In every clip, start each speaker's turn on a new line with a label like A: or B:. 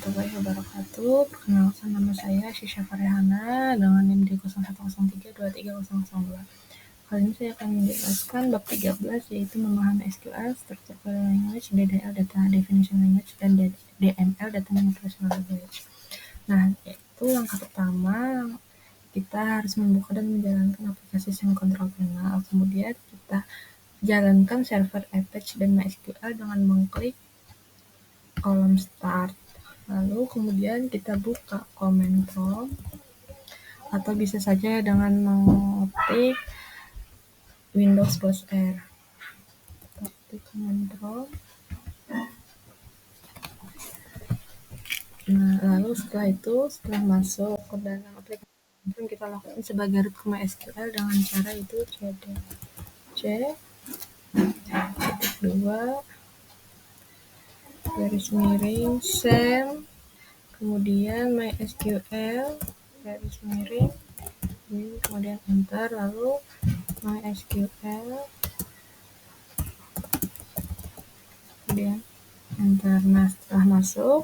A: warahmatullahi wabarakatuh. Perkenalkan, nama saya Syisha Farehana dengan NIM di 0103230002. Kali ini saya akan menjelaskan bab 13, yaitu memahami SQL, Structure Query Language, DDL, Data Definition Language, dan DML, Data Manipulation Language. Nah, itu langkah pertama, kita harus membuka dan menjalankan aplikasi Send Control Panel. Kemudian kita jalankan server Apache dan MySQL dengan mengklik kolom start. Lalu kemudian kita buka command prompt, atau bisa saja dengan mengetik Windows plus R. Ketik command prompt. Nah, lalu setelah masuk ke dalam aplikasi, kita lakukan sebagai root ke MySQL dengan cara itu cd c:2 garis miring send, kemudian MySQL garis miring, kemudian enter, lalu MySQL, kemudian enter. Nah, setelah masuk,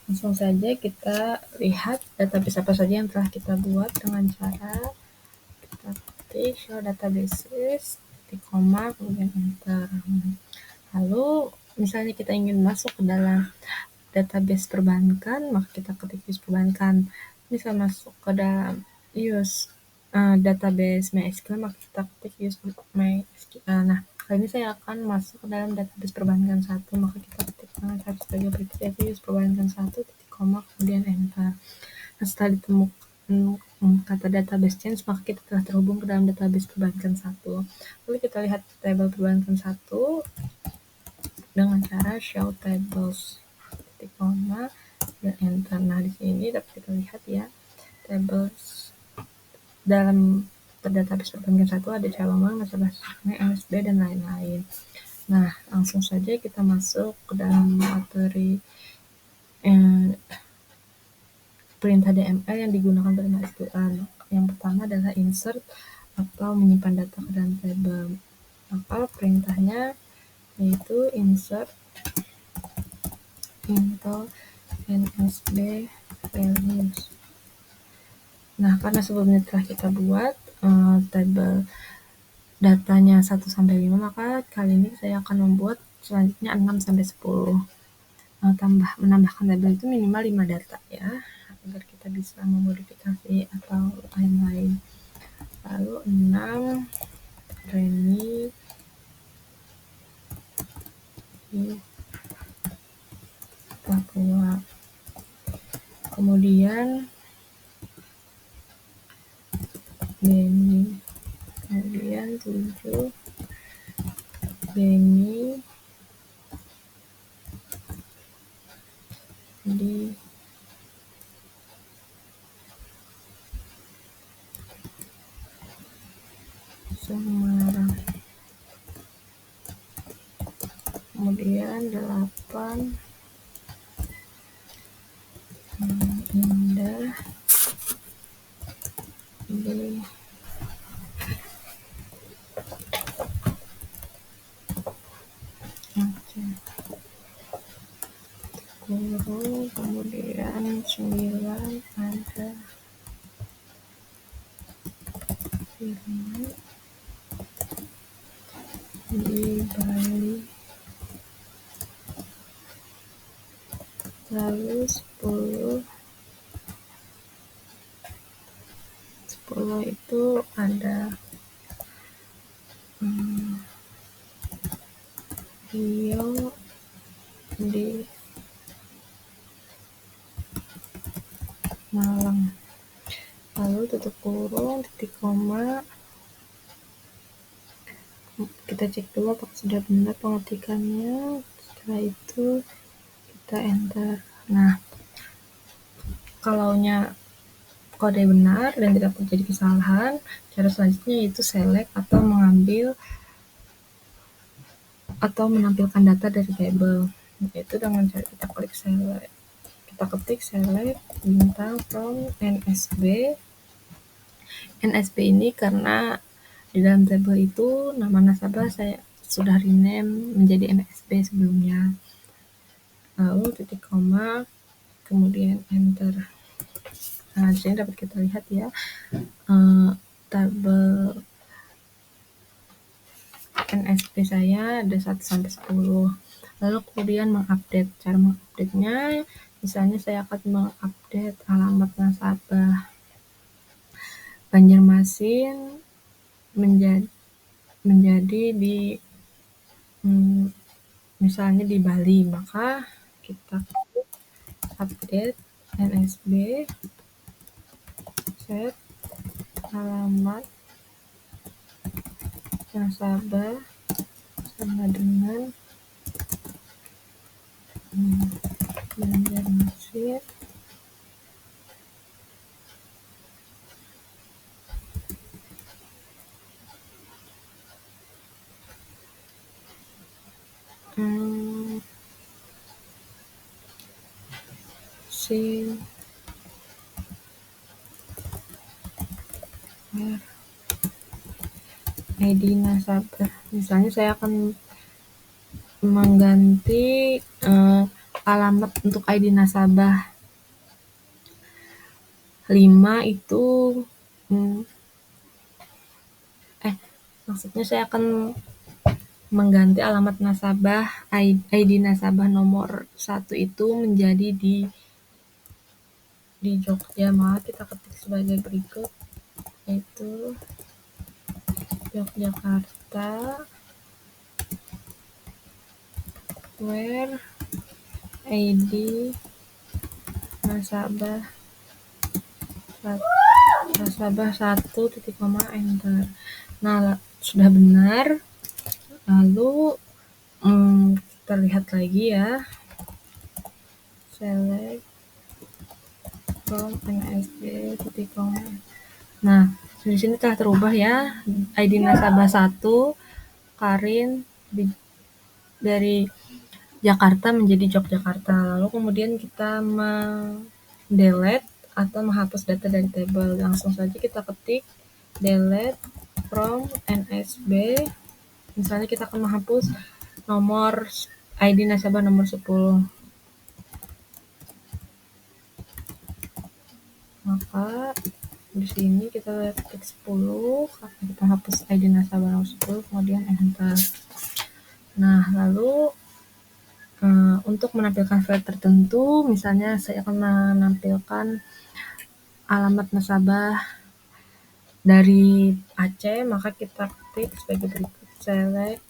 A: langsung saja kita lihat database apa saja yang telah kita buat dengan cara kita ketik show databases, titik koma, kemudian enter. Lalu misalnya kita ingin masuk ke dalam database perbankan, maka kita ketik use perbankan. Bisa masuk ke dalam use database MySQL, maka kita ketik use MySQL. Nah, kali ini saya akan masuk ke dalam database perbankan 1, maka kita ketik dengan cara sebagai berikut, yaitu use perbankan 1, titik koma, kemudian enter. Nah, setelah ditemukan kata database change, maka kita telah terhubung ke dalam database perbankan 1. Lalu kita lihat tabel perbankan 1 dengan cara show tables, titik koma, dan enter. Nah, di sini dapat kita lihat ya, tables dalam database perbankan 1 ada cabang, nasabah, MSB, dan lain-lain. Nah, langsung saja kita masuk ke dalam materi perintah DML yang digunakan pada MySQL. Yang pertama adalah insert atau menyimpan data ke dalam tabel. Maka perintahnya yaitu insert into NSB values. Nah, karena sebelumnya telah kita buat tabel datanya 1-5, maka kali ini saya akan membuat selanjutnya 6-10. Menambahkan tabel itu minimal 5 data ya, agar kita bisa memodifikasi atau lain-lain. Lalu 6 Reni di Papua. Kemudian Beni, kemudian 7 Beni di Semarang. Kemudian 8 Indah di Aceh. Guru, kemudian 9 ada Firman di Bali. Lalu 10 itu ada Rio di Malang. Lalu tutup kurung, titik koma, kita cek dulu apakah sudah benar pengetikannya. Setelah itu kita enter. Nah, kalaunya kode benar dan tidak terjadi kesalahan, cara selanjutnya yaitu select atau mengambil atau menampilkan data dari tabel, yaitu dengan cara kita klik select. Kita ketik select bintang from NSB. NSB ini karena di dalam tabel itu nama nasabah saya sudah rename menjadi NSB sebelumnya. Lalu titik koma, kemudian enter. Nah, di sini dapat kita lihat ya, tabel NSP saya ada 1 sampai 10. Lalu kemudian mengupdate. Cara mengupdate-nya, misalnya saya akan mengupdate alamat nasabah Banjarmasin menjadi di misalnya di Bali, maka kita update NSB set alamat nasabah sama dengan Banjarmasin si ID nasabah. Misalnya saya akan mengganti alamat untuk ID nasabah 5 itu maksudnya saya akan mengganti alamat nasabah ID nasabah nomor 1 itu menjadi di Jogja, maka kita ketik sebagai berikut, yaitu Yogyakarta where ID nasabah 1 titik koma enter. Nah, sudah benar. Lalu kita lihat lagi ya, select from NSB titik koma. Nah, di sini telah terubah ya, ID nasabah 1 Karin dari Jakarta menjadi Yogyakarta. Lalu kemudian kita delete atau menghapus data dari tabel. Langsung saja kita ketik delete from NSB. Misalnya kita akan menghapus nomor ID nasabah nomor 10. Maka di sini kita ketik 10, kita hapus ID nasabah nomor 10, kemudian enter. Nah, lalu untuk menampilkan file tertentu, misalnya saya akan menampilkan alamat nasabah dari Aceh, maka kita ketik sebagai berikut, select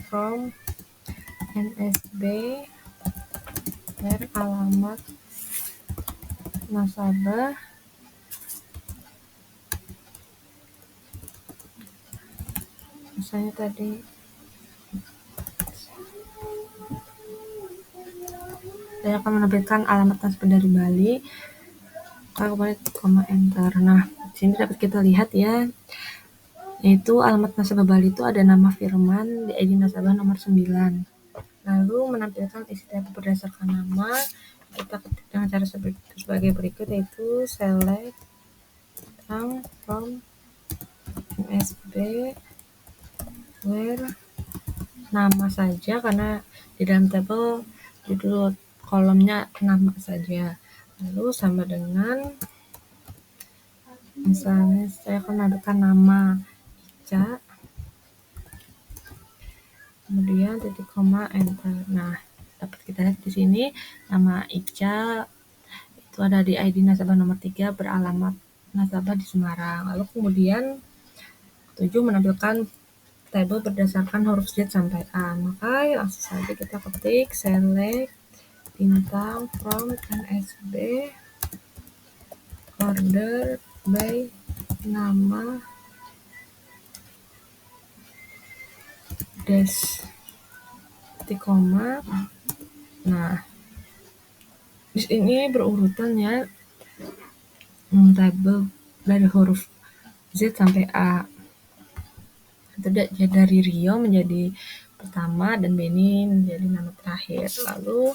A: from NSB where alamat nasabah misalnya tadi saya akan menampilkan alamat nasabah dari Bali, kemudian koma enter. Nah, di sini dapat kita lihat ya, yaitu alamat nasabah Bali itu ada nama Firman di ID nasabah nomor 9. Lalu menampilkan isi tabel berdasarkan nama, kita ketik dengan cara sebagai berikut, yaitu select from NSB where nama saja, karena di dalam tabel judul kolomnya nama saja. Lalu sama dengan, misalnya saya akan menambahkan nama Ica, kemudian titik koma enter. Nah, dapat kita lihat di sini nama Ica itu ada di ID nasabah nomor 3 beralamat nasabah di Semarang. Lalu kemudian 7 menampilkan tabel berdasarkan huruf Z sampai A. Maka langsung saja kita ketik select bintang from NSB order by nama dash titik koma. Nah, di sini berurutan ya, tabel dari huruf Z sampai A. Dari Rio menjadi pertama dan Beni menjadi nama terakhir. Lalu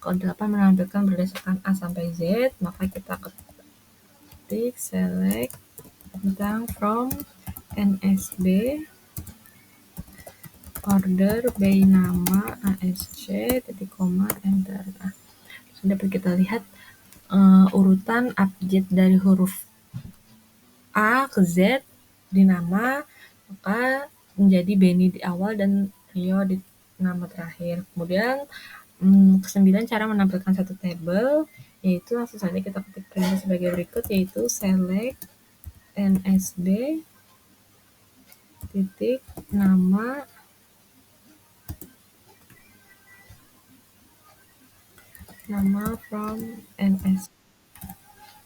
A: kode 8 menampilkan berdasarkan A sampai Z, maka kita ketik select bintang from NSB order by nama ASC titik koma enter. Nah, dapat kita lihat urutan abjad dari huruf A ke Z di nama, maka menjadi Benny di awal dan Rio di nama terakhir. Kemudian ke-9 cara menampilkan satu tabel, yaitu langsung saja kita ketik perintah sebagai berikut, yaitu select nsb titik nama from ns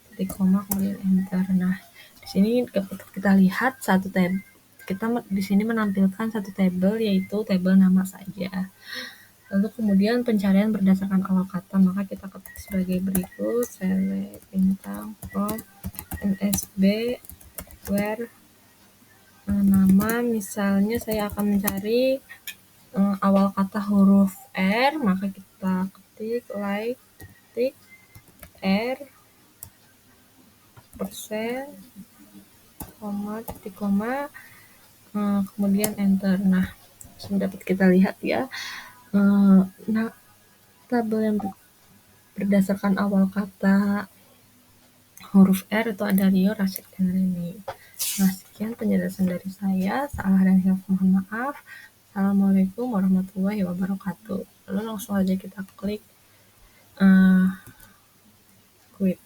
A: titik koma kemudian enter. Nah, di sini kita lihat satu tabel. Kita di sini menampilkan satu tabel, yaitu tabel nama saja. Lalu kemudian pencarian berdasarkan awal kata, maka kita ketik sebagai berikut, select bintang from nsb where nama, misalnya saya akan mencari awal kata huruf R, maka kita ketik like titik R persen koma titik koma kemudian enter. Nah, sudah dapat kita lihat ya, nah tabel yang berdasarkan awal kata huruf R itu ada Rio, Rasyid, dan Reni. Nah, sekian penjelasan dari saya. Salah dan hilaf mohon maaf. Assalamualaikum warahmatullahi wabarakatuh. Lalu langsung aja kita klik quit.